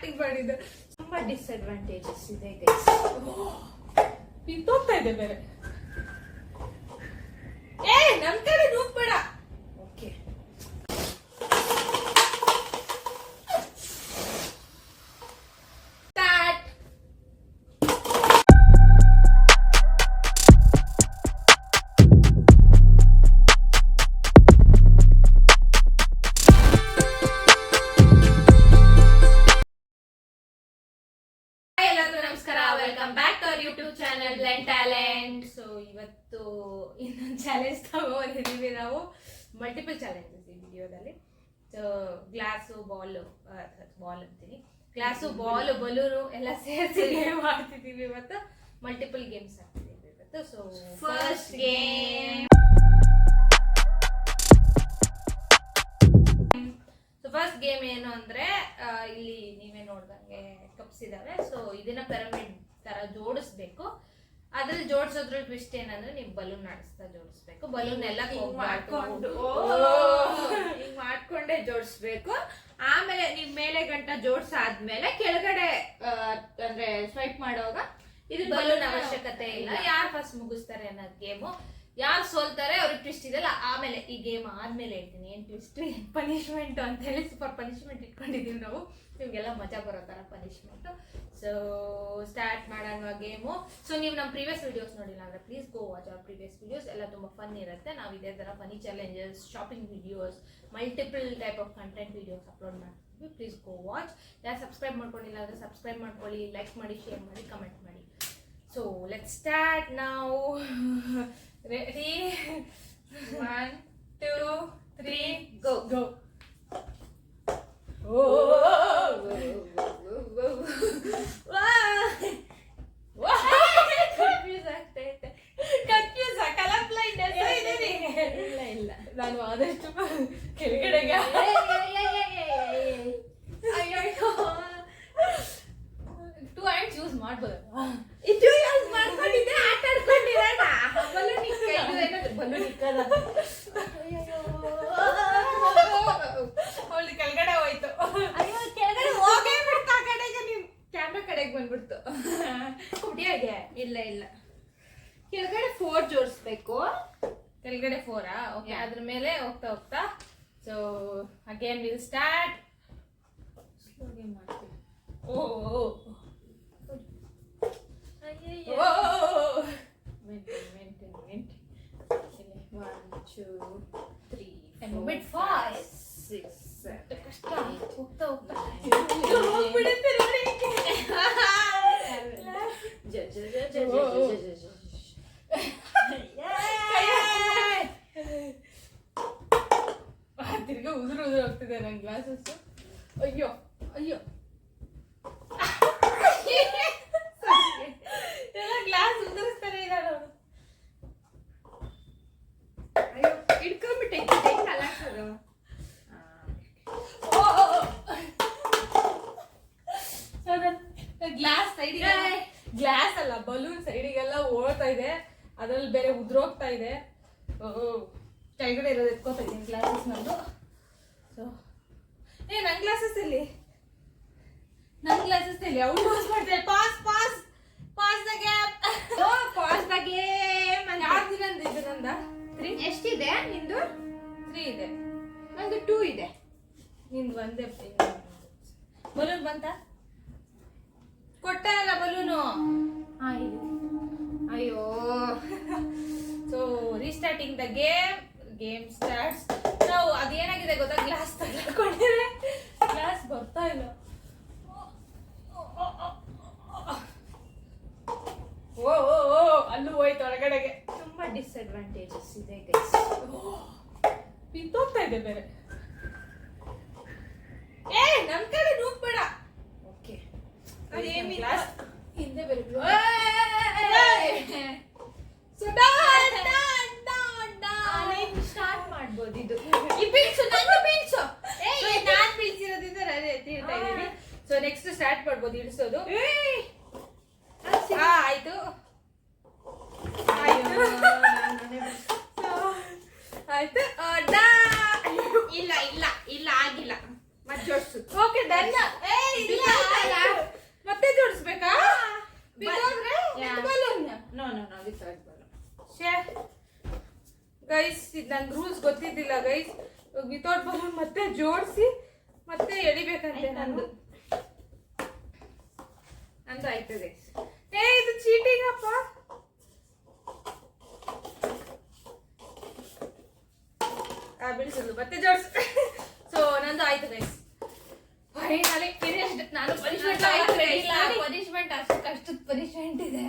Acting ಮಾಡಿದ್ದು. ತುಂಬಾ disadvantages ಇದೆ. ಬಿತ್ತೋಗ್ತಾ ಇದೆ ಬೇರೆ. ನಮ್ ಕಡೆ ನೂಕ್ಬೇಡ. Okay, start. ನಮಸ್ಕಾರ, welcome back to our YouTube channel blend talent. So ಇವತ್ತು ಇನ್ನೊಂದು ಚಾಲೆಂಜ್ ತಗೊಂಡಿದ್ದೀವಿ ನಾವು. ಮಲ್ಟಿಪಲ್ ಚಾಲೆಂಜಸ್ ಈ ವಿಡಿಯೋದಲ್ಲಿ. ಸೊ ಗ್ಲಾಸು ಬಾಲ್ ಅಂತೀನಿ, ಗ್ಲಾಸು ಬಾಲ್ ಬಲೂನು ಎಲ್ಲ ಸೇರಿಸಿ ಗೇಮ್ ಆಡ್ತಿದ್ದೀವಿ ಇವತ್ತು. ಮಲ್ಟಿಪಲ್ ಗೇಮ್ಸ್ ಆಡ್ತಿದ್ದೀವಿ ಇವತ್ತು. So first game. First game ಏನು ಅಂದ್ರೆ, ಇಲ್ಲಿ ನೀವೇ ನೋಡ್ದಂಗೆ ಕಪ್ಸ್ ಇದಾವೆ. ಸೊ ಇದನ್ನ ಪಿರಮಿಡ್ ತರ ಜೋಡಿಸ್ಬೇಕು. ಅದ್ರಲ್ಲಿ ಜೋಡಿಸೋದ್ರಲ್ಲಿ ಟ್ವಿಸ್ಟ್ ಏನಂದ್ರೆ ನೀವು ಬಲೂನ್ ಆಡಿಸ್ತಾ ಜೋಡಿಸ್ಬೇಕು. ಬಲೂನ್ ಎಲ್ಲ ಮಾಡ್ಕೊಂಡೆ ಜೋಡಿಸ್ಬೇಕು. ಆಮೇಲೆ ನೀವ್ ಮೇಲೆ ಗಂಟ ಜೋಡಿಸಾದ್ಮೇಲೆ ಕೆಳಗಡೆ ಅಂದ್ರೆ ಸ್ವೈಪ್ ಮಾಡುವಾಗ ಇದು ಬಲೂನ್ ಅವಶ್ಯಕತೆ ಇಲ್ಲ. ಯಾರು ಫಸ್ಟ್ ಮುಗಿಸ್ತಾರೆ ಅನ್ನೋದು ಗೇಮು. ಯಾರು ಸೋಲ್ತಾರೆ ಅವ್ರಿಗೆ ಟ್ವಿಸ್ಟ್ ಇದೆಲ್ಲ ಆಮೇಲೆ, ಈ ಗೇಮ್ ಆದ್ಮೇಲೆ ಹೇಳ್ತೀನಿ ಏನ್ ಟ್ವಿಸ್ಟ್ ಏನ್ ಪನಿಷ್ಮೆಂಟ್ ಅಂತ ಹೇಳಿ. ಸೂಪರ್ ಪನಿಷ್ಮೆಂಟ್ ಇಟ್ಕೊಂಡಿದೀವಿ ನಾವು, ನಿಮ್ಗೆಲ್ಲ ಮಜಾ ಬರೋ ತರ ಪನಿಷ್ಮೆಂಟ್. ಸೊ ಸ್ಟಾರ್ಟ್ ಮಾಡೋಣ ಗೇಮು. ಸೊ ನೀವು ನಮ್ಮ ಪ್ರೀವಿಯಸ್ ವಿಡಿಯೋಸ್ ನೋಡಿಲ್ಲ ಅಂದ್ರೆ please go watch our previous videos. ಎಲ್ಲ ತುಂಬಾ ಫನ್ ಇರುತ್ತೆ. ನಾವು ಇದೇ ತರ funny challenges, shopping videos, multiple type of content videos upload ಮಾಡ್ತೀವಿ. Please go watch. ಯಾರು ಸಬ್ಸ್ಕ್ರೈಬ್ ಮಾಡ್ಕೊಂಡಿಲ್ಲ ಅಂದ್ರೆ ಸಬ್ಸ್ಕ್ರೈಬ್ ಮಾಡ್ಕೊಳ್ಳಿ, ಲೈಕ್ ಮಾಡಿ, ಶೇರ್ ಮಾಡಿ, ಕಮೆಂಟ್ ಮಾಡಿ. ಸೊ ಲೆಟ್ಸ್ ಸ್ಟಾರ್ಟ್ ನಾವು. Ready? 1, 2, 3, go. Go. ಕನ್ಫ್ಯೂಸ್ ಆಗ್ತೈತೆ. ಕನ್ಫ್ಯೂಸ್ ಕಲರ್ ಬ್ಲೈಂಡ್ನೆಸ್ ಇದೆ. ಇಲ್ಲ ನಾನು ಆದಷ್ಟು ಕೆಳಗಡೆಗೆ. ಅಯ್ಯೋ, 2 hands ಯೂಸ್ ಮಾಡ್ಬೋದು. ಇದು ಯೂಸ್ ಮಾಡ್ಕೊಂಡಿದ್ದೆ, ಆಟ ಆಡ್ಕೊಂಡಿರೋಣ. ಬಲೂನ್ ಇಕ್ಕದ ಅವಳು ಕೆಳಗಡೆ ಹೋಯ್ತು. ಅಯ್ಯೋ, ಕೆಳಗಡೆ ಹೋಗೇ ಬಿಡ್ತಾ. ಆ ಕಡೆಗೆ ನೀವು ಕ್ಯಾಮ್ರಾ ಕಡೆಗೆ ಬಂದ್ಬಿಡ್ತು. ಕುಡಿಯಾಗೆ ಇಲ್ಲ, ಕೆಳಗಡೆ 4 ಜೋಡಿಸ್ಬೇಕು. ಕೆಳಗಡೆ 4 ಓಕೆ. ಅದ್ರ ಮೇಲೆ ಹೋಗ್ತಾ ಸೊ ಅಗೇನ್ ವಿಲ್ ಸ್ಟಾರ್ಟ್. ಸ್ಲೋಗೆ ಮಾಡ್ತೀವಿ. ಓ ಅಯ್ಯೋ, ಮೆಂಟ್ 1, 2, 3, 4, 5, 6, 7. ಕಷ್ಟ ಹೋಗ್ತಾ ಹೋಗ್ಬಿಡುತ್ತೆ ನೋಡಿ. ತಿರ್ಗಾ ಉದುರು ಹೋಗ್ತಿದೆ ನನ್ನ ಗ್ಲಾಸಸ್. ಅಯ್ಯೋ ಎಲ್ಲ ಗ್ಲಾಸ್ ಉದುರಿಸ್ತಾರೆ ಇದ್ದಾರೆ ಅವರು. ಅಯ್ಯೋ, ಇಟ್ಕೊಂಡ್ಬಿಟ್ಟೆ ಕಲಾಸದು. ಗ್ಲಾಸ್ ಸೈಡಿಗೆ, ಗ್ಲಾಸ್ ಅಲ್ಲ ಬಲೂನ್ ಸೈಡಿಗೆಲ್ಲ ಓಡ್ತಾ ಇದೆ. ಅದ್ರಲ್ಲಿ ಬೇರೆ ಉದ್ರೋಗ್ತಾ ಇದೆ. ಕೆಳಗಡೆ ಇರೋದು ಎತ್ಕೋತಾ ಇದ್ದೀನಿ ಗ್ಲಾಸಸ್ ನಂದು. ಸೊ ನನ್ನ ಗ್ಲಾಸಸ್ ಇಲ್ಲಿ ಅವ್ಳು ಪಾಸ್ ಮಾಡ್ತಾರೆ. Pass the gap. Pass the game. ಯಾವ್ದು ನಂದು? ಇದು ನಂದ 3. ಎಷ್ಟಿದೆ ನಿಂದು? 3 ಇದೆ. ನಂದು 2 ಇದೆ. ನಿಂದು ಒಂದೇ. ಬಲೂನ್ ಬಂತ? ಕೊಟ್ಟಲ್ಲ ಬಲೂನು. ಅಯ್ಯೋ. So restarting the game starts. ನಾವು ಅದೇನಾಗಿದೆ ಗೊತ್ತಾ, ಗ್ಲಾಸ್ ತಗೊಂಡಿದ್ರೆ ಗ್ಲಾಸ್ ಬರ್ತಾ ಇಲ್ಲ. ಅಲ್ಲೂ ಹೋಯ್ತು ಹೊರಗಡೆಗೆ. ತುಂಬಾ ಡಿಸ್ಅಡ್ವಾಂಟೇಜಸ್ ಇದೆ ಗೈಸ್. ಬಿತ್ತೋಗ್ತಾ ಇದೆ ಬೇರೆ. ನಮ್ ಕಡೆ ನೂಕ್ಬೇಡ. ಓಕೆ, ಹಿಂದೆ ಬೇರೆ. ಸ್ಟಾರ್ಟ್ ಮಾಡ್ಬೋದು. ಇದು ಬೀಳ್ಸು, ನಾನು ಬೀಳ್ಸು. ನಾನ್ ಬೀಳ್ಸಿರೋದ್ರಿಂದ ತೀರ್ತಾ ಇದ್ದೀನಿ. ಸೊ ನೆಕ್ಸ್ಟ್ ಸ್ಟಾರ್ಟ್ ಮಾಡ್ಬೋದು ಇಳಿಸೋದು. ಆಯ್ತು ಇಲ್ಲ ಆಗಿಲ್ಲ. ಮತ್ತೆ ಜೋಡ್ಸು. Okay done. ಇಲ್ಲ ವಿತೌಟ್ ಬಲೂನ್. ಶೇ ಗೈಸ್, ಇದು ನಂಗೆ ರೂಲ್ಸ್ ಗೊತ್ತಿದ್ದಿಲ್ಲ ಗೈಸ್. ವಿತೌಟ್ ಬಲೂನ್ ಮತ್ತೆ ಜೋಡಿಸಿ ಮತ್ತೆ ಎಳಿಬೇಕಂತೆ. ನಂದು ಆಯ್ತು ಗೈಸ್. ಇದು ಚೀಟಿಂಗ್ ಅಪ್ಪ. ಬಿಡಿಸಲು ಮತ್ತೆ ಜೋಡಿಸ್. ಸೊ ನಂದು ಆಯ್ತು ಗೈಸ್. Finally finished. ನಾನು ಪನಿಷ್ಮೆಂಟ್ ಪನಿಷ್ಮೆಂಟ್ ಅಷ್ಟು ಕಷ್ಟದ ಪನಿಷ್ಮೆಂಟ್ ಇದೆ.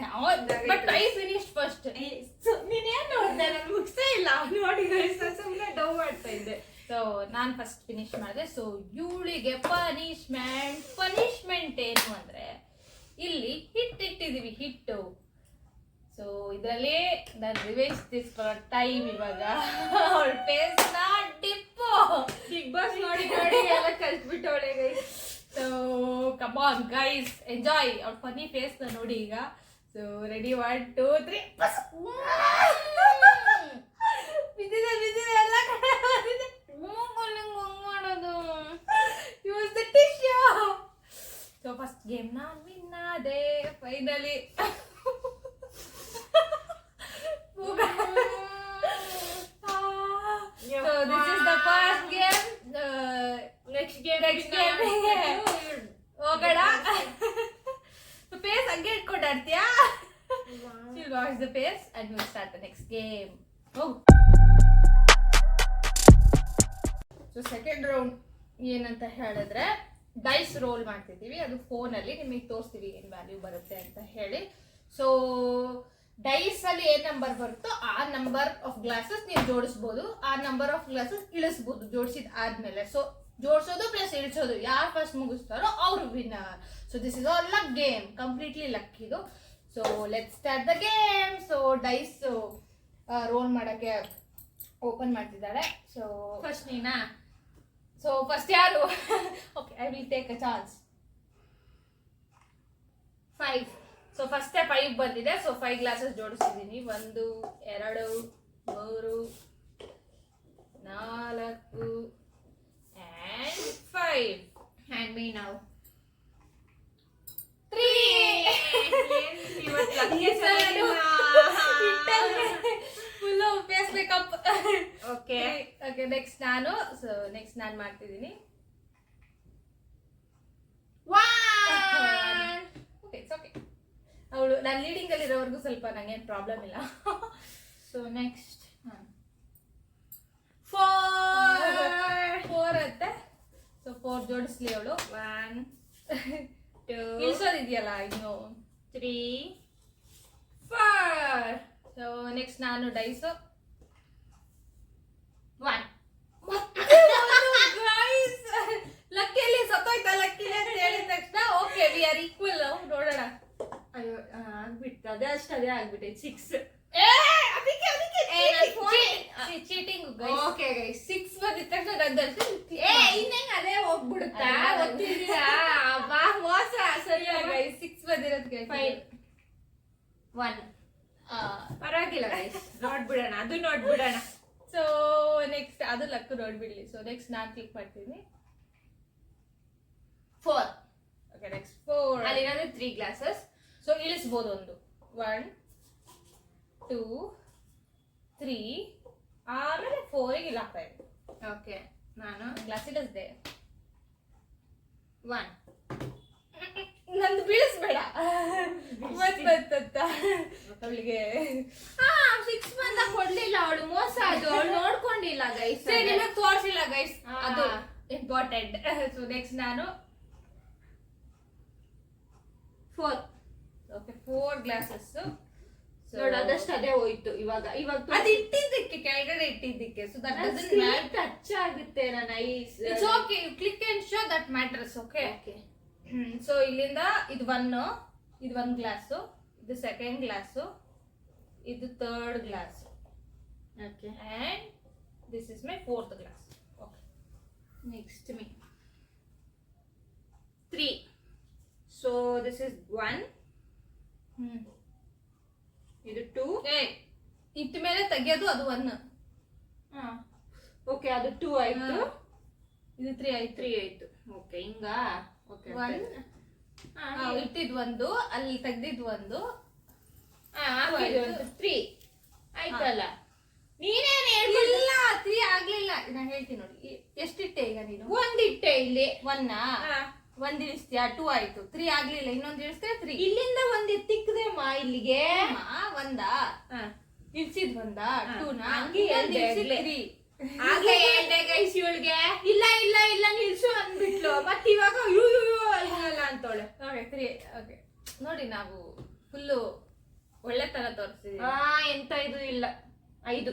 But I finished first. ನೀನೇನ್ ನೋಡ್ದೆ? ನಾನು ಮುಗಿಸೇ ಇಲ್ಲ ನೋಡಿ ಗೈಸ್. ಸುಮ್ಮನೆ ಡೌ ಮಾಡ್ತಾ ಇದ್ದೆ. ಸೊ ನಾನು ಫಸ್ಟ್ ಫಿನಿಶ್ ಮಾಡಿದೆ. ಸೊ ಇವಳಿಗೆ ಪನಿಷ್ಮೆಂಟ್ ಏನು ಅಂದ್ರೆ, ಇಲ್ಲಿ ಇಟ್ಟಿದ್ದೀವಿ ಹಿಟ್ಟು. ಸೊ ಇದರಲ್ಲಿ ನಾನು ರಿವೆಂಜ್ ತಿಸ್ಕೊಳ್ಳೋ ಟೈಮ್ ಇವಾಗ. ಅವಳ ಫೇಸ್ ನ ಡಿಪ್ಪು ಬಿಗ್ ಬಾಸ್ ನೋಡಿ ಎಲ್ಲ ಕಲ್ಸ್ಬಿಟ್ಟವಳೆ guys. So come on guys, enjoy ಅವ್ಳ ಫನಿ ಫೇಸ್ ನ ನೋಡಿ ಈಗ. ಸೊ ರೆಡಿ 1 2 3 ಬಿದ್ದಿದೆ ಎಲ್ಲ ಕಡೆ ಬಂದಿದೆ. ಮಾಡೋದು use the tissue. So first game ನಾನು ವಿನ್ ಆದೆ finally. So this is the first game. Next game ಹೋಗೋಣ. So pace ಹಂಗೆ ಇಟ್ಕೊಂಡು ಆಡ್ತೀಯಾ? She'll watch the pace and we'll start the next game. ಹೋಗು. ಸೊ ಸೆಕೆಂಡ್ ರೌಂಡ್ ಏನಂತ ಹೇಳಿದ್ರೆ dies roll ಮಾಡ್ತಿದ್ದೀವಿ. ಅದು ಫೋನಲ್ಲಿ ನಿಮಗೆ ತೋರಿಸ್ತೀವಿ ಏನು ವ್ಯಾಲ್ಯೂ ಬರುತ್ತೆ ಅಂತ ಹೇಳಿ. ಸೊ ಡೈಸ್ ಅಲ್ಲಿ ಏನ್ ನಂಬರ್ ಬರುತ್ತೋ ಆ ನಂಬರ್ ಆಫ್ ಗ್ಲಾಸಸ್ ನೀವು ಜೋಡಿಸ್ಬೋದು, ಆ ನಂಬರ್ ಆಫ್ ಗ್ಲಾಸಸ್ ಇಳಿಸ್ಬೋದು ಜೋಡಿಸಿದ ಆದ್ಮೇಲೆ. ಸೊ ಜೋಡಿಸೋದು ಪ್ಲಸ್ ಇಳಿಸೋದು ಯಾರು ಫಸ್ಟ್ ಮುಗಿಸ್ತಾರೋ ಅವ್ರು winner. So this is all luck game, completely luck ಇದು. So let's start the game. So dice roll ಮಾಡಕ್ಕೆ ಓಪನ್ ಮಾಡ್ತಿದ್ದಾಳೆ. ಸೊ ಫಸ್ಟ್ ನೀನಾ? ಸೊ ಫಸ್ಟ್ ಯಾರು? Okay, I will take a chance. 5. So ಫಸ್ಟೇ 5 ಬಂದಿದೆ. ಸೊ 5 ಗ್ಲಾಸಸ್ ಜೋಡಿಸಿದ್ದೀನಿ. 1 2 3 4 and 5. Hand me now. 3. Full face makeup. Okay okay, next ನಾನು. So next ನಾನು ಮಾಡ್ತಿದ್ದೀನಿ. 1. Okay, it's okay. ಅವಳು ನಾನು ಲೀಡಿಂಗ್ ಅಲ್ಲಿ ಇರೋವರೆಗೂ ಸ್ವಲ್ಪ ನಂಗೇನು ಪ್ರಾಬ್ಲಮ್ ಇಲ್ಲ. ಸೊ ನೆಕ್ಸ್ಟ್ 4 ಅಂತೆ. ಸೊ 4 ಜೋಡಿಸ್ಲಿ ಅವಳು. 1 2 ಇಳಿಸೋದಿದೆಯಲ್ಲ ಇನ್ನು 3 4. ಸೊ ನೆಕ್ಸ್ಟ್ ನಾನು ಡೈಸು 1. ಲಕ್ಕಿಯಲ್ಲಿ ಸತ್ತೋಯ್ತಾ ಲಕ್ಕಿಲಿ ಅಂತ ಹೇಳಿದ ತಕ್ಷಣ ಓಕೆ ವಿ ಆರ್ ಈಕ್ವಲ್. ನೋಡೋಣ. ಅಯ್ಯೋ ಆಗ್ಬಿಟ್ಟು ಅದೇ ಆಗ್ಬಿಟ್ಟೆ 6. ಚೀಟಿಂಗ್. ಓಕೆ ಗೈಸ್, 6 ಬಂದಿದ ತಕ್ಷಣ ಇನ್ನೇನು ಅದೇ ಹೋಗ್ಬಿಡುತ್ತಾ? ಗೊತ್ತಿದ್ದೀರಾ ಮೋಸ. ಸರಿ ಗೈಸ್, 6 ಬಂದಿರೋದಕ್ಕೆ 5 1. ಪರವಾಗಿಲ್ಲ ಗೈಸ್, ನೋಡ್ಬಿಡೋಣ, ಅದು ನೋಡ್ಬಿಡೋಣ. ಸೊ ನೆಕ್ಸ್ಟ್ ಅದು ಲಕ್ಕು ನೋಡ್ಬಿಡ್ಲಿ. ಸೊ ನೆಕ್ಸ್ಟ್ ನಾನು ಕ್ಲಿಕ್ ಮಾಡ್ತೀನಿ. 4. Okay, next 4. ಅಲ್ಲಿರೋದು 3 ಗ್ಲಾಸಸ್. ಸೊ ಇಳಿಸ್ಬೋದು ಒಂದು. 1 2 3 ಆಮೇಲೆ 4 ಇಲ್ಲ ಆಗ್ತಾ ಇದೆ. ಓಕೆ, ನಾನು ಗ್ಲಾಸ್ ಇಳಿಸ್ದೆ. 1. ನಂದು ಬೀಳಿಸ್ಬೇಡ ಅವಳಿಗೆ. 6 ಬಂದ ಕೊಡ್ಲಿಲ್ಲ ಅವಳು, ಮೋಸ ಅದು. ಅವಳು ನೋಡ್ಕೊಂಡಿಲ್ಲ ಗೈಸ್, ನಿಮಗೆ ತೋರಿಸಿಲ್ಲ ಗೈಸ್, ಅದು ಇಂಪಾರ್ಟೆಂಟ್. ಸೊ ನೆಕ್ಸ್ಟ್ ನಾನು 4. Okay, 4 glasses. ನೋಡು, ಅದಷ್ಟು ಅದೇ ಹೋಯ್ತು. ಇವಾಗ ಅದು ಇಟ್ಟಿದ್ದಕ್ಕೆ, ಕೆಳಗಡೆ ಇಟ್ಟಿದ್ದಕ್ಕೆ. So that doesn't matter. Touch ಆಗುತ್ತೆ ನನ್ನ eyes. It's okay, you click and show that matters. Okay okay. So ಇಲ್ಲಿಂದ ಇದು 1 ಗ್ಲಾಸು, ಇದು 2nd ಗ್ಲಾಸು, ಇದು 3rd glass. Okay, and this is my 4th glass. Okay, next me 3. So this is 1. ಇದು 2. ಇಟ್ಟ ಮೇಲೆ ತೆಗಿಯೋದು, ಅದು 1. ಓಕೆ, ಅದು 2 ಆಯ್ತು. ಇದು 3 ಆಯ್ತು. 3 ಆಯ್ತು. ಓಕೆ, ಹಿಂಗ. ಓಕೆ, 1 ಇಟ್ಟಿದ್ 1, ಅಲ್ಲಿ ತೆಗ್ದಿದ್ 1, 3 ಆಯ್ತಲ್ಲ. ನೀನೇನ್ ಇಲ್ಲ 3 ಆಗ್ಲಿಲ್ಲ. ನಾನು ಹೇಳ್ತೀನಿ ನೋಡಿ, ಎಷ್ಟಿಟ್ಟೆ ಈಗ ನೀನು? ಒಂದಿಟ್ಟೆ ಇಲ್ಲಿ. 1 1 ಇಳಿಸ್ತೀಯಾ? 2 ಆಯ್ತು. 3 ಆಗ್ಲಿಲ್ಲ, ಇನ್ನೊಂದು ಇಳಿಸ್ತೀರಾ? 3 ಇಲ್ಲಿಂದ ಒಂದ್ ಎತ್ತಿಕ್ದೆ ಮಾ ಇಲ್ಲಿಗೆ. 1 ಇಳ್ಸಿದ್ 1 2 ಹಂಗೆ ಹೇಳ್ದೆ 3 ಹಾಗೆ ಹೇಳ್ದೆ ಗೈಸ್ ಇವಳಿಗೆ. ಇಲ್ಲ ಇಲ್ಲ ಇಲ್ಲ ನಿಲ್ಸು ಅಂದ್ಬಿಟ್ಲು. ಮತ್ ಇವಾಗ ಅಯ್ಯೋ ಇಲ್ಲ ಅಂತೋಳೆ. ಓಕೆ 3 ಓಕೆ ನೋಡಿ, ನಾವು ಫುಲ್ಲು ಒಳ್ಳೆತನ ತೋರಿಸ್ತಿದೀವಿ. ಎಂತ ಇದು ಇಲ್ಲ. 5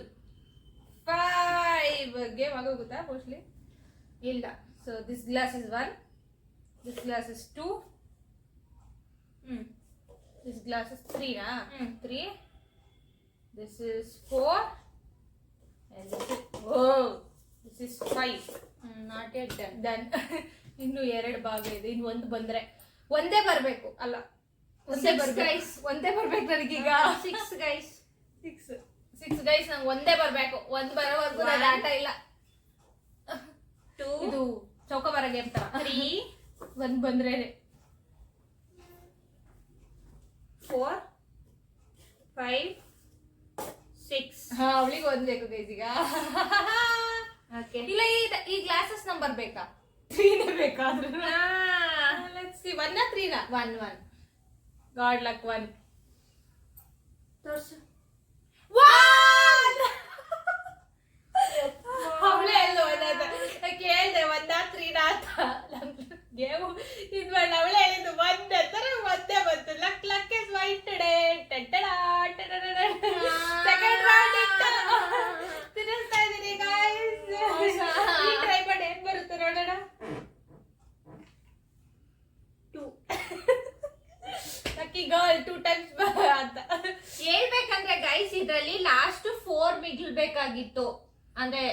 ಗೇಮ್ ಆಗೋಗುತ್ತಾ ಮೋಸ್ಟ್ಲಿ? ಇಲ್ಲ. So this glass is 1, this glass is 2, this glass is 3 ನಾ? 3, this is 4 and this is 5. Not yet done. ಇನ್ನು 2 ಭಾಗ ಇದೆ. ಇನ್ನು 1 ಬಂದ್ರೆ ಒಂದೇ ಬರ್ಬೇಕು. ಅಲ್ಲ, ಒಂದೇ ಬರ್ಬೇಕು. ಒಂದೇ ಬರ್ಬೇಕು ನನಗೀಗ. 6 ಗೈಸ್. 6 ಗೈಸ್, ನಂಗೆ ಒಂದೇ ಬರ್ಬೇಕು. 1 ಬರೋವರೆಗೂ ನಾನು ಆಟ ಇಲ್ಲ. 2 ಇದು ಚೌಕಬಾರ ಗೇಮ್ ತರ. 3 1 ಬಂದ್ರೇನೆ. 4 5 6. ಅವಳಿಗೆ 1 ಬೇಕು ಗೈಸ್ ಈಗ. ಇಲ್ಲ, ಈ ಗ್ಲಾಸಸ್ ನಂಬರ್ ಬೇಕಾ? 3ನೇ ಬೇಕಾದ್ರೂ. Let's see. 1 3 1 god luck. 1 ತೋರ್ಸು. ಅವಳೇ ಎಲ್ಲೋ ಕೇಳ್ದೆ 1 3 ಅಂತ. ಗೇಮು ಇದು ಮಾಡಿ ಅವಳೇ ಹೇಳಿದ್ದು 1 ಅಂತಾರೆ. ಒಂದೇ ಬಂತು. Luck luck is white today. Second round ಇತ್ತು. ತಿನ್ನಿಸ್ತಾ ಇದೀನಿ ಗೈಸ್. ಟ್ರೈ ಮಾಡಿ ಏನ್ ಬರುತ್ತೆ ನೋಡೋಣ. 2 ಲಕ್ಕಿ ಗರ್ಲ್ 2 ಟೈಮ್ಸ್ ಅಂತ ಹೇಳ್ಬೇಕಂದ್ರೆ ಗೈಸ್ ಇದ್ರಲ್ಲಿ ಲಾಸ್ಟ್ 4 ಮಿಗಿಲ್ಬೇಕಾಗಿತ್ತು. ಅಂದ್ರೆ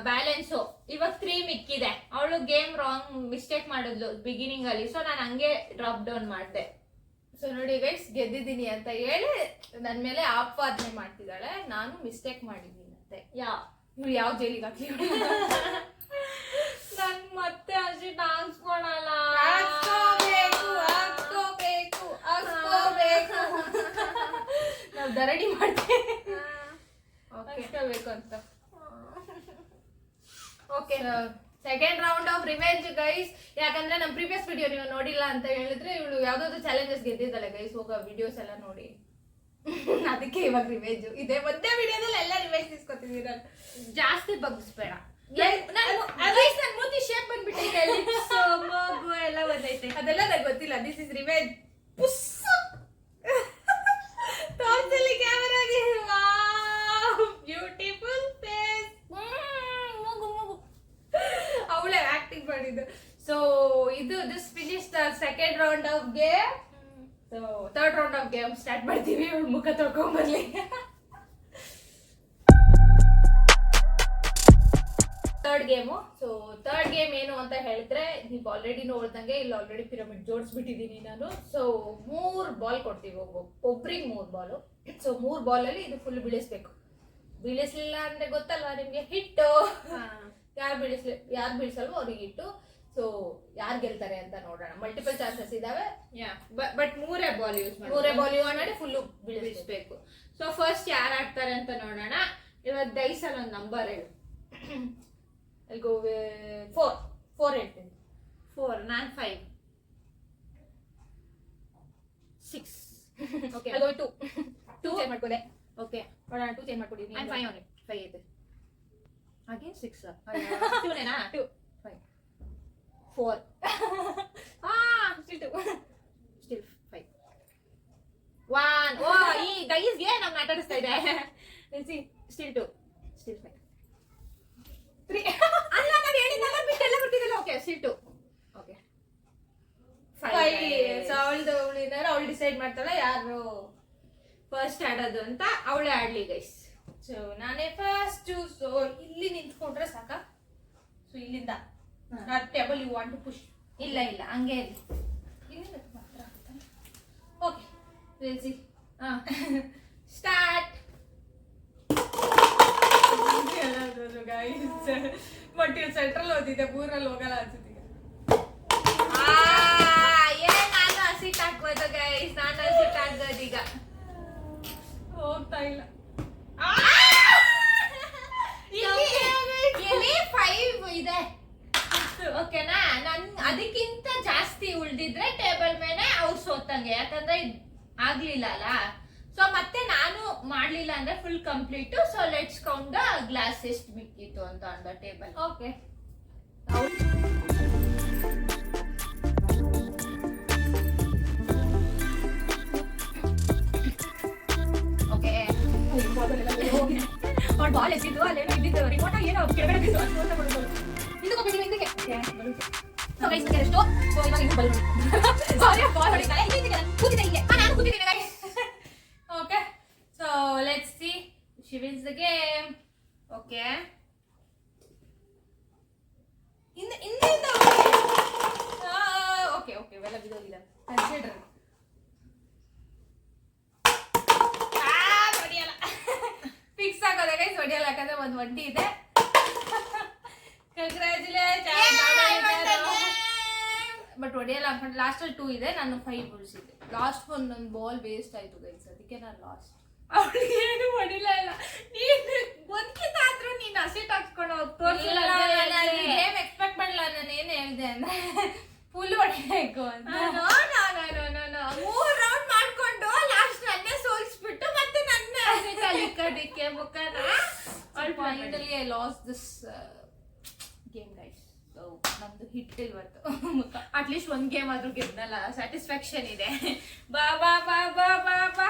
ಬ್ಯಾಲೆನ್ಸ್. ಇವಾಗ 3 ಮಿಕ್ಕಿದೆ. ಅವಳು ಗೇಮ್ ರಾಂಗ್ ಮಿಸ್ಟೇಕ್ ಮಾಡಿದ್ಲು ಬಿಗಿನಿಂಗ್ ಅಲ್ಲಿ. ಸೊ ನಾನು ಹಂಗೆ ಡ್ರಾಪ್ ಡೌನ್ ಮಾಡಿದೆ. ಸೊ ನೋಡಿ ಗೈಸ್, ಗೆದ್ದಿದ್ದೀನಿ ಅಂತ ಹೇಳಿ ನನ್ನ ಮೇಲೆ ಆಪಾದನೆ ಮಾಡ್ತಿದ್ದಾಳೆ. ನಾನು ಮಿಸ್ಟೇಕ್ ಮಾಡಿದ್ದೀನಿ ಅಂತೆ. ಇವ್ಳು ಯಾವ ಜೈಲಿಗೆ ಹಾಕಿ ನನ್ ಮತ್ತೆ ಅಷ್ಟು ಹಾಕ್ಸ್ಕೊಳಲ್ಲ. ನಾವು ದರಡಿ ಮಾಡ್ತೇವೆ ಬೇಕು ಅಂತ. Okay, second round of revenge guys. ಯಾಕಂದ್ರೆ ನಮ್ಮ ಪ್ರೀವಿಯಸ್ ವಿಡಿಯೋ ನೀವು ನೋಡಿಲ್ಲ ಅಂತ ಹೇಳಿದ್ರೆ, ಇವಳು ಯಾವ್ದಾದ್ರು ಚಾಲೆಂಜಸ್ ಗೆದ್ದಿದ್ದಾಳೆ ಗೈಸ್. ಹೋಗೋ ವಿಡಿಯೋಸ್ ಎಲ್ಲ ನೋಡಿ. ಅದಕ್ಕೆ ಇವಾಗ ರಿವೆಂಜ್ ಇದೆ. ಒಂದೇ ವಿಡಿಯೋದಲ್ಲಿ ಎಲ್ಲ ರಿವೆಂಜ್ ತಿಸ್ಕೊತಿದೀನಿ ನಾನು. ಜಾಸ್ತಿ ಬಗ್ಗಿಸ್ಬೇಡ. ನನ್ ಮೂತಿ ಶೇಪ್ ಬಂದ್ಬಿಟ್ಟೈತೆ. ಮಗು ಎಲ್ಲ ಬಂದೈತೆ. ಅದೆಲ್ಲ ನಂಗೆ ಗೊತ್ತಿಲ್ಲ. This is revenge. ತೋರ್ಸಲಿ ಕ್ಯಾಮರಾಗೆ. Beautiful face. ಅವಳೇ ಆಕ್ಟಿಂಗ್ ಮಾಡಿದ್ದು. ಸೊ ಇದು this finish the second round of game. So third round of game start ಮಾಡ್ತೀವಿ. ಇವಳು ಮುಖ ತೊಳ್ಕೊಂಡ್ಬರ್ಲಿ. Third game. So third game ಏನು ಅಂತ ಹೇಳಿದ್ರೆ, ನೀವು ಆಲ್ರೆಡಿ ನೋಡ್ದಂಗೆ ಇಲ್ಲಿ ಆಲ್ರೆಡಿ ಪಿರಮಿಡ್ ಜೋಡಿಸ್ಬಿಟ್ಟಿದ್ದೀನಿ ನಾನು. ಸೊ 3 ಬಾಲ್ ಕೊಡ್ತೀವಿ ಒಬ್ರಿಗೆ 3 ಬಾಲು. ಸೊ 3 ಬಾಲಲ್ಲಿ ಇದು ಫುಲ್ ಬೀಳಿಸ್ಬೇಕು. ಬೀಳಿಸ್ಲಿಲ್ಲ ಅಂದ್ರೆ ಗೊತ್ತಲ್ವಾ ನಿಮ್ಗೆ, ಹಿಟ್ಟು. ಯಾರು ಬೀಳಿಸಲ್ವೋ ಅವ್ರಿಗೆ ಇಟ್ಟು. ಸೊ ಯಾರು ಗೆಲ್ತಾರೆ ಅಂತ ನೋಡೋಣ. ಮಲ್ಟಿಪಲ್ ಚಾನ್ಸಸ್ ಇದಾವೆ. ಬಟ್ 3 ಬಾಲ್ ಯೂಸ್ ಮಾಡಿ ಫುಲ್ ಬೀಳಿಸ್ಬೇಕು. ಸೊ ಫಸ್ಟ್ ಯಾರು ಆಡ್ತಾರೆ ಅಂತ ನೋಡೋಣ. ಇವಾಗ ಡೈಸಲ್ಲಿ ಒಂದು ನಂಬರ್ ಹೇಳು. I'll go with 4 ಹೇಳ್ತೀನಿ. 4. ನಾನು 5 6. Okay, I'll go with 2 change ಮಾಡ್ಕೊಂಡೆ. ಓಕೆ, ನೋಡೋಣ. 2 ಚೇಂಜ್ ಮಾಡ್ಕೊಂಡಿದ್ದೀನಿ. I'm 5 on it. 5 ಇದೆ. Again 6. 2 ನೇನಾ? 2 5 4. Still 2. Still 5 1. ಓ, ಈ ಗೈಸ್ಗೆ ನಾವು ಮಾತಾಡಿಸ್ತಾ ಇದೆ. Still 2. Still 5 3. ಅಲ್ಲ, ನಾವು ಹೇಳಿದ ನಂಬರ್ ಬಿಟ್ಟು ಎಲ್ಲ ಬರ್ತಿದ್ದಿಲ್ಲ. Okay, still 2. ಓಕೆ 5. ಸೊ ಅವಳು ಡಿಸೈಡ್ ಮಾಡ್ತಾಳೆ ಯಾರು ಫಸ್ಟ್ ಆಡೋದು ಅಂತ. ಅವಳೇ ಆಡ್ಲಿ ಗೈಸ್. ಸೊ ನಾನೇ ಫಸ್ಟ್. ಸೊ ಇಲ್ಲಿ ನಿಂತ್ಕೊಂಡ್ರೆ ಸಾಕಾ? ಸೊ ಇಲ್ಲಿಂದ table you want to push? ಇಲ್ಲ ಹಂಗೆ ಇಲ್ಲಿಂದ ಮಾತ್ರ. Okay, let's see. Start. But ಇವ್ ಸೆಂಟ್ರಲ್ ಓದಿದೆ, ಊರಲ್ಲಿ ಹೋಗಲ್ಲ ಅನ್ಸುತ್ತೆ. ನಾನು ಹಸಿಟ್ ಹಾಕ್ಬೋದು ಗೈಸ್. ನಾನು ಹಸಿಟ್ ಹಾಕೋದು ಈಗ. ಉಳ್ದಿದ್ರೆ ಟೇಬಲ್ ಮೇಲೆ ಅವ್ರು ಸೋತಂಗೆ, ಯಾಕಂದ್ರೆ ಆಗ್ಲಿಲ್ಲ ಅಲ್ಲ. ಸೊ ಮತ್ತೆ ನಾನು ಮಾಡ್ಲಿಲ್ಲ ಅಂದ್ರೆ full complete. So let's count the glass ಎಷ್ಟು ಮಿಕ್ಕಿತ್ತು ಅಂತ on the table. Okay okay ಅವ್ಳು ಬಾಲ್ ಎತ್ತಿದ್ದು ಅಲ್ಲೇನೋ ಇದ್ದಿದ್ದು ರಿಮೋಟ್ ಏನೋ ಕೆಳಗಡೆ ಬಿದ್ದು ಅಂತ ಕೊಡೋದು. ಇದಕ್ಕೆ ಹೋಗ್ಬಿಡಿ ಹಿಂದಕ್ಕೆ. ಸೊ ಗೈಸ್ ಎಷ್ಟು ಸೊ ಇವಾಗ ಇನ್ನು ಬಲೂನ್ ಸಾರಿ ಬಾಲ್ ಹೊಡಿತಾರೆ ಇಲ್ಲಿ ಇದಕ್ಕೆ ನಾನು ಕೂತಿದ್ದೆ ಇಲ್ಲೇ ನಾನು ಕೂತಿದ್ದೀನಿ guys. Okay so let's see she wins the game. Okay ಇಂದ ಓಕೆ ಓಕೆ ಇವೆಲ್ಲ ಬಿದ್ದೋಗಿಲ್ಲ ಕನ್ಸಿಡರ್. ಹೊಡಿಯಲ್ಲ ಫಿಕ್ಸ್ ಆಗೋದೆ ಗೈಸ್, ಹೊಡಿಯಲ್ಲ ಯಾಕಂದ್ರೆ ಒಂದು ಒಂಟಿ ಇದೆ. ಬಟ್ ಹೊಡಿಯಲ್ಲ ಅನ್ಕೊಂಡು ಲಾಸ್ಟ್ ಅಲ್ಲಿ 2 ಇದೆ, ನಾನು 5 ಉಳಿಸಿದ್ದೆ. ಲಾಸ್ಟ್ ಒಂದು ಬಾಲ್ ವೇಸ್ಟ್ ಆಯ್ತು ಗೈಸ್, ಅದಕ್ಕೆ ನಾನು ಲಾಸ್ಟ್. ಅವಳಿಗೆ ಏನು ಹೊಡಿಲ್ಲ ಇಲ್ಲ, ನೀನು ಒಂದ್ಕಿಂತ ಆದ್ರೂ ನೀನು ಅಸಿಟ್ ಹಾಕ್ಸ್ಕೊಂಡು ತೋರಿಸಿಲ್ಲ. ಗೇಮ್ ಎಕ್ಸ್ಪೆಕ್ಟ್ ಮಾಡಲ್ಲ, ನಾನು ಏನು ಹೇಳಿದೆ ಅಂದ್ರೆ ಫುಲ್ ಹೊಡಿಬೇಕು ಅಂತ. 3 ರೌಂಡ್ ಮಾಡ್ಕೊಂಡು ಲಾಸ್ಟ್ ನನ್ನೇ ಸೋಲ್ಸ್ಬಿಟ್ಟು ಮತ್ತೆ ನನ್ನ ಕಲಿಕೋದಕ್ಕೆ ಮುಖನ finally I lost this game guys. So ನಮ್ದು ಹಿಟ್ ಇವತ್ತು ಮುಖ. ಅಟ್ಲೀಸ್ಟ್ ಒಂದ್ ಗೇಮ್ ಆದ್ರೂ ಗೆದ್ನಲ್ಲ, ಸ್ಯಾಟಿಸ್ಫ್ಯಾಕ್ಷನ್ ಇದೆ. ಬಾ ಬಾ ಬಾ ಬಾ ಬಾ ಬಾ.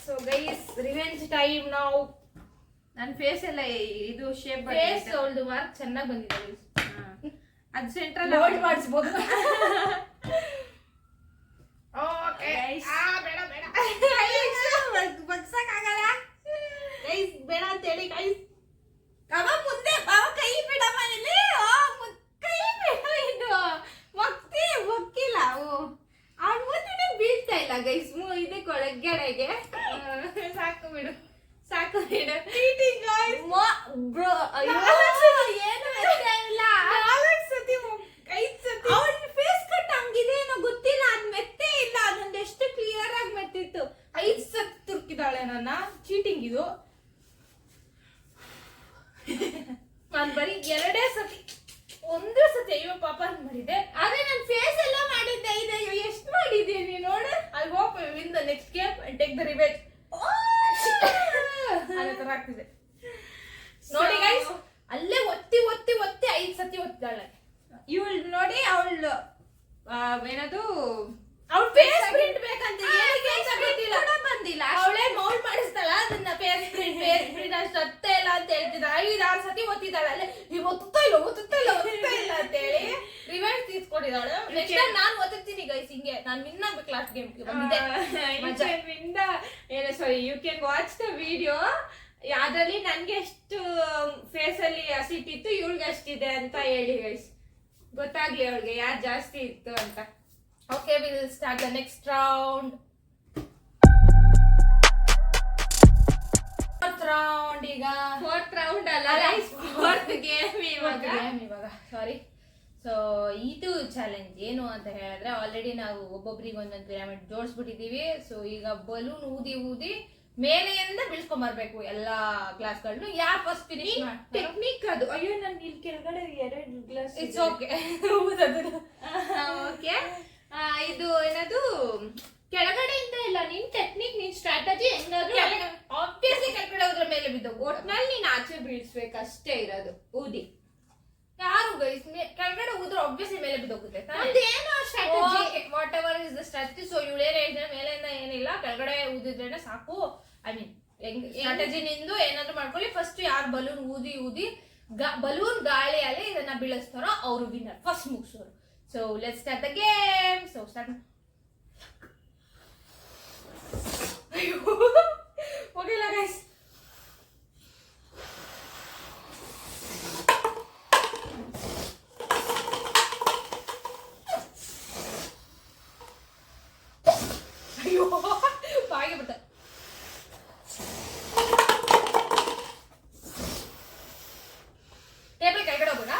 ಸೊ ಗೈಸ್ ರಿವೆಂಜ್ ಟೈಮ್ ನಾವು. ನನ್ನ ಫೇಸ್ ಎಲ್ಲ ಇದು ಶೇಪ್ ಫೇಸ್ ಅವಳದು ಮಾರ್ಕ್ ಚೆನ್ನಾಗಿ ಬಂದಿದೆ guys. ಅದು ಸೆಂಟ್ರಲ್ ಹೋಲ್ಡ್ ಮಾಡಿಸ್ಬೋದು. Okay Guys. ಬೇಡ ಬೇಡ ಬಗ್ಸಕ್ಕಾಗಲ್ಲ ಗೈಸ್, ಬೇಡ ಅಂತ ಹೇಳಿ ಗೈಸ್. ಅವ ಮುಂದೆ ಅವ ಕೈ ಬಿಡಮ್ಮ ಇಲ್ಲಿ, ಕೈ ಬಿಡ, ಇದು ಒಕ್ಕಿಲ್ಲ ಅವ್ನ ಮುಂದೆ ಬೀಳ್ತಾ ಇಲ್ಲ ಗೈಸ್. ಇದಕ್ಕೆ ಒಳಗಡೆಗೆ ಸಾಕು ಬಿಡು, ಸಾಕು ಬಿಡು. ಚೀಟಿಂಗ್ ಗೈಸ್ ಬ್ರೋ ಏನು ಇಲ್ಲ, 4 ಸತಿ 5 ಸತಿ ಅವ್ನ ಫೇಸ್ ಕಟ್ ಹಂಗಿದೆ ಏನೋ ಗೊತ್ತಿಲ್ಲ, ಅದ್ ಮೆತ್ತೇ ಇಲ್ಲ. ಅದೊಂದು ಎಷ್ಟು ಕ್ಲಿಯರ್ ಆಗಿ ಮೆತ್ತಿತ್ತು. 5 ಸತಿ ತುರ್ಕಿದಾಳೆ ನನ್ನ. ಚೀಟಿಂಗ್ ಇದು. ನಾನು ಬರೀ 2 ಸತಿ 1 ಸತಿ ಅಯ್ಯೋ ಪಾಪ ಅಂತ ಮಾಡಿದೆ. ಆದ್ರೆ ನನ್ ಫೇಸ್ ಎಲ್ಲ ಮಾಡಿದ್ದೆ, ಇದೆ ಎಷ್ಟು ಮಾಡಿದ್ದೀನಿ ನೋಡು. I hope I win the next game and take the revenge. ಅದೇ ತರ ಆಗ್ತಿದೆ ನೋಡಿ ಗೈಸ್. ಅಲ್ಲೇ ಒತ್ತಿ ಒತ್ತಿ ಒತ್ತಿ 5 ಸತಿ ಒತ್ತಿದಾಳೆ ಇವಳು ನೋಡಿ. ಅವಳು ಏನದು ಅವಳ ಫೇಸ್ ಪ್ರಿಂಟ್ ಬೇಕಂತ ಬಂದಿಲ್ಲ. ಅವಳೇ ಮೌಲ್ಡ್ ಮಾಡಿಸ್ತಾಳ ಅದನ್ನ. ಫೇಸ್ ಪ್ರಿಂಟ್ ಅಷ್ಟು ಅತ್ತೆ ಇಲ್ಲ ಅಂತ ಹೇಳ್ತಿದ್ದ. 5-6 ಸತಿ ಒತ್ತಿದ್ದಾಳೆ. ಅಲ್ಲೇ ನೀವು ಒತ್ತಾ ಇಲ್ಲ ಅಂತ ಹೇಳಿ ರಿವೆಂಜ್ ತೀರ್ಸ್ಕೊಂಡಿದ್ದಾಳೆ. ನೆಕ್ಸ್ಟ್ ಟೈಮ್ ನಾನು ಒತ್ತೀನಿ ಗೈಸ್. ಹಿಂಗೆ ನಾನು ವಿನ್ ಆಗ್ಬೇಕು ಲಾಸ್ಟ್ ಗೇಮ್ ಬಂದಿದ್ದೆ. Sorry, you can watch the video. ಅದ್ರಲ್ಲಿ ನನ್ಗೆ ಎಷ್ಟು ಫೇಸ್ ಅಲ್ಲಿ ಹಸಿಟ್ ಇತ್ತು, ಇವಳಿಗೆ ಅಷ್ಟಿದೆ ಅಂತ ಹೇಳಿ ಗೈಸ್, ಗೊತ್ತಾಗ್ಲಿ ಅವಳಿಗೆ ಯಾರು ಜಾಸ್ತಿ ಇತ್ತು ಅಂತ. Okay, we will start the next round. Fourth round ಈಗ. ಫೋರ್ತ್ ರೌಂಡ್ ಅಲ್ಲ ಗೈಸ್, ಫೋರ್ತ್ ಗೇಮ್ ಇವಾಗ. ಸಾರಿ. ಸೊ ಇದು ಚಾಲೆಂಜ್ ಏನು ಅಂತ ಹೇಳಿದ್ರೆ, ಆಲ್ರೆಡಿ ನಾವು ಒಬ್ಬೊಬ್ರಿಗೆ ಒಂದೊಂದು ಪಿರಮಿಡ್ ಜೋಡಿಸ್ಬಿಟ್ಟಿದೀವಿ. ಸೊ ಈಗ ಬಲೂನ್ ಊದಿ ಊದಿ ಮೇಲೆಯಿಂದ ಬೀಳ್ಸ್ಕೊಂಬರ್ಬೇಕು ಎಲ್ಲಾ ಗ್ಲಾಸ್ಗಳನ್ನು. ಯಾರು ಫಸ್ಟ್ ಫಿನಿಶ್ ಮಾಡ್ತಾರೆ ಟೆಕ್ನಿಕ್ ಅದು. ಅಯ್ಯೋ ನಾನು ಇಲ್ಲಿ ಕೆಳಗಡೆ 2 ಗ್ಲಾಸ್. It's okay. ಓಕೆ, ಇದು ಏನದು ಕೆಳಗಡೆಯಿಂದ ಇಲ್ಲ, ನಿನ್ ಟೆಕ್ನಿಕ್, ನಿನ್ ಸ್ಟ್ರಾಟಜಿ ಹೆಂಗಾದ್ರು ಆಬ್ವಿಯಸ್ಲಿ ಕೆಳಗಡೆ ಹೋದ್ರ ಮೇಲೆ ಬಿದ್ದವು. ಒಟ್ನಲ್ಲಿ ನೀನ್ ಆಚೆ ಬೀಳ್ಸ್ಬೇಕು ಅಷ್ಟೇ ಇರೋದು. ಊದಿ ಯಾರು ಗೈಸ್ ಕೆಳಗಡೆ ಹೋದ್ರೆ ಆಬ್ವಿಯಸ್ಲಿ ಮೇಲೆ ಬಿದ್ದೋಗುತ್ತೆ. ಏನೋ strategy, whatever is the strategy. So ಇವಳೇನು ಹೇಳಿದ್ರೆ ಮೇಲೆಯಿಂದ ಏನಿಲ್ಲ, ಕೆಳಗಡೆ ಊದಿದ್ರೇನೆ ಸಾಕು. ಐ ಮೀನ್ ಸ್ಟ್ರಾಟಜಿ ನಿಂದು ಏನಾದ್ರು ಮಾಡ್ಕೊಳ್ಳಿ. ಫಸ್ಟ್ ಯಾರು ಬಲೂನ್ ಊದಿ ಊದಿ ಬಲೂನ್ ಗಾಳಿಯಲ್ಲಿ ಇದನ್ನ ಬೀಳಿಸ್ತಾರೋ ಅವರು ವಿನ್ನರ್, ಫಸ್ಟ್ ಮುಗಿಸೋರು. So let's start the game. So start. ಹೋಗಿಲ್ಲ ಗೈಸ್. ಅಯ್ಯೋ ಬಾಯಿಗೆ ಬಿಟ್ಟ. ಟೇಬಲ್ ಕೆಳಗಡೆ ಹೋಗೋಣ.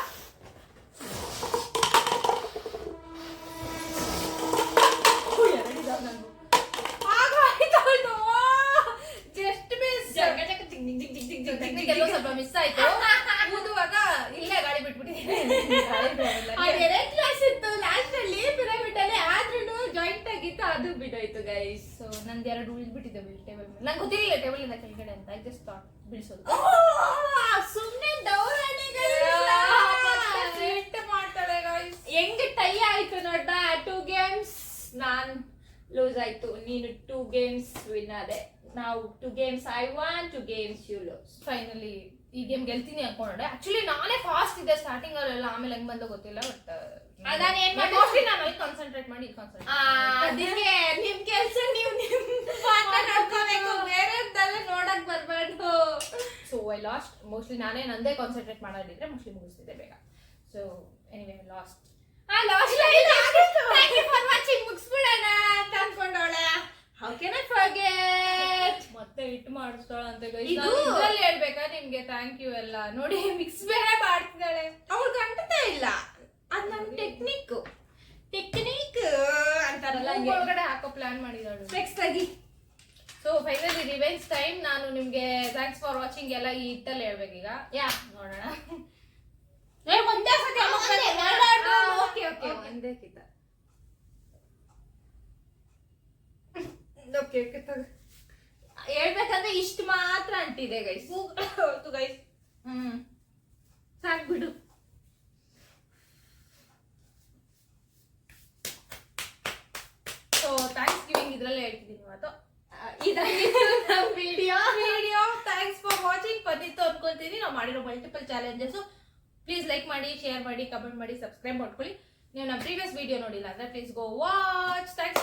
ಕೆಲವು ಸ್ವಲ್ಪ ಮಿಸ್ ಆಯ್ತು. ಊದುವಾಗ ಇಲ್ಲೇ ಗಾಳಿ ಬಿಟ್ಬಿಟ್ಟಿದ್ದೀನಿ. ಕ್ಲಾಸ್ ಇತ್ತು ಲಾಸ್ಟ್ ಅಲ್ಲಿ ಪಿರಮಿಡ್ ಅಲ್ಲಿ ಬಿಡೋಯ್ತು ಗೈಸ್. ಸೊ ನಂದು 2 ಉಳಿದ್ಬಿಟ್ಟಿದೆ ಟೇಬಲ್ ಮೇಲೆ. ನಂಗೆ ಗೊತ್ತಿರಲಿಲ್ಲ ಟೇಬಲ್ ಇಂದ ಕೆಳಗಡೆ ಅಂತ. ಐ ಜಸ್ಟ್ ಥಾಟ್ ಬಿಡಿಸೋದು. ಸುಮ್ನೆ ಮಾಡ್ತಾಳೆ ಗೈಸ್. ಹೆಂಗ್ ಟೈ ಆಯ್ತು ನೋಡ್ದ. 2 ಗೇಮ್ಸ್ ನಾನ್ ಲೂಸ್ ಆಯ್ತು, ನೀನು 2 ಗೇಮ್ಸ್ ವಿನ್ ಆದೆ. ನಾವು 2 games I won, 2 games you lose. Finally ಈ ಗೇಮ್ ಗೆಲ್ತೀನಿ ಅನ್ಕೊಂಡೆ. ಆಕ್ಚುಲಿ ನಾನೇ ಫಾಸ್ಟ್ ಇದೆ ಸ್ಟಾರ್ಟಿಂಗ್ ಅಲ್ಲೆಲ್ಲ, ಆಮೇಲೆ ಹೆಂಗ್ ಬಂದೋ ಗೊತ್ತಿಲ್ಲ. ಬಟ್ ನಾನು ಏನ್ ಮಾಡಿ ನಾನು ಅಲ್ಲಿ ಕಾನ್ಸಂಟ್ರೇಟ್ ಮಾಡಿ ಅದಕ್ಕೆ ನಿಮ್ ಕೆಲ್ಸ ನೀವು ನಿಮ್ ಪಾತ್ರ ನೋಡ್ಕೋಬೇಕು, ಬೇರೆದೆಲ್ಲ ನೋಡಕ್ ಬರ್ಬಾರ್ದು. So I lost. ಮೋಸ್ಟ್ಲಿ ನಾನೇ ನಂದೇ ಕಾನ್ಸಂಟ್ರೇಟ್ ಮಾಡೋದಿದ್ರೆ ಮೋಸ್ಟ್ಲಿ ಮುಗಿಸ್ತಿದ್ದೆ ಬೇಗ. So anyway last. Thank you for watching. ಮುಗಿಸ್ಬಿಡೋಣ ಅಂತ ಅನ್ಕೊಂಡವಳೆ. How can I forget. ಮತ್ತೆ ಹಿಟ್ ಮಾಡಿಸ್ತಾಳ ಅಂತ ಇದು ಇದ್ರಲ್ಲಿ ಹೇಳ್ಬೇಕಾ ನಿಮ್ಗೆ ಥ್ಯಾಂಕ್ ಯು ಎಲ್ಲ. ನೋಡಿ ಮಿಕ್ಸ್ ಬೇರೆ ಮಾಡ್ತಿದ್ದಾಳೆ. ಅವ್ಳಿಗೆ ಅಂಟತಾ ಇಲ್ಲ. ಅದ್ ನನ್ ಟೆಕ್ನಿಕ್ ಅಂತಾರಲ್ಲ, ಒಳಗಡೆ ಹಾಕೋ ಪ್ಲಾನ್ ಮಾಡಿದಾಳು. ನೆಕ್ಸ್ಟ್ ಆಗಿ ಸೊ ಫೈನಲಿ ರಿವೆಂಜ್ ಟೈಮ್. ನಾನು ನಿಮ್ಗೆ ಥ್ಯಾಂಕ್ಸ್ ಫಾರ್ ವಾಚಿಂಗ್ ಎಲ್ಲ ಈ ಇಟ್ಟಲ್ಲಿ ಹೇಳ್ಬೇಕೀಗ. ಯಾ ನೋಡೋಣ. ಒಂದೇ ಸತಿ ಓಕೆ ಓಕೆ ಒಂದೇ ಕಿತ್ತ. ಓಕೆ ಓಕೆ ತಗೋ. ಹೇಳ್ಬೇಕಂದ್ರೆ ಇಷ್ಟು ಮಾತ್ರ ಅಂಟಿದೆ ಗೈಸ್. ಗೈಸ್ ಸಾಕ್ ಬಿಡು. ಸೊ ಥ್ಯಾಂಕ್ಸ್ ಗಿವಿಂಗ್ ಇದ್ರಲ್ಲೇ ಹೇಳ್ತಿದ್ದೀನಿ ಇವತ್ತು. ಇದಾಗಿತ್ತು ನಮ್ಮ ವಿಡಿಯೋ. Thanks for watching. ಬಂದಿತ್ತು ಅನ್ಕೊಳ್ತೀನಿ. ನಾವು ಮಾಡಿರೋ ಮಲ್ಟಿಪಲ್ ಚಾಲೆಂಜಸ್. ಪ್ಲೀಸ್ ಲೈಕ್ ಮಾಡಿ, ಶೇರ್ ಮಾಡಿ, ಕಮೆಂಟ್ ಮಾಡಿ, ಸಬ್ಸ್ಕ್ರೈಬ್ ಮಾಡ್ಕೊಳ್ಳಿ. ನೀವು ನಮ್ಮ ಪ್ರೀವಿಯಸ್ ವಿಡಿಯೋ ನೋಡಿಲ್ಲ ಅಂದ್ರೆ ಪ್ಲೀಸ್ ಗೋ ವಾಚ್. ಥ್ಯಾಂಕ್ಸ್.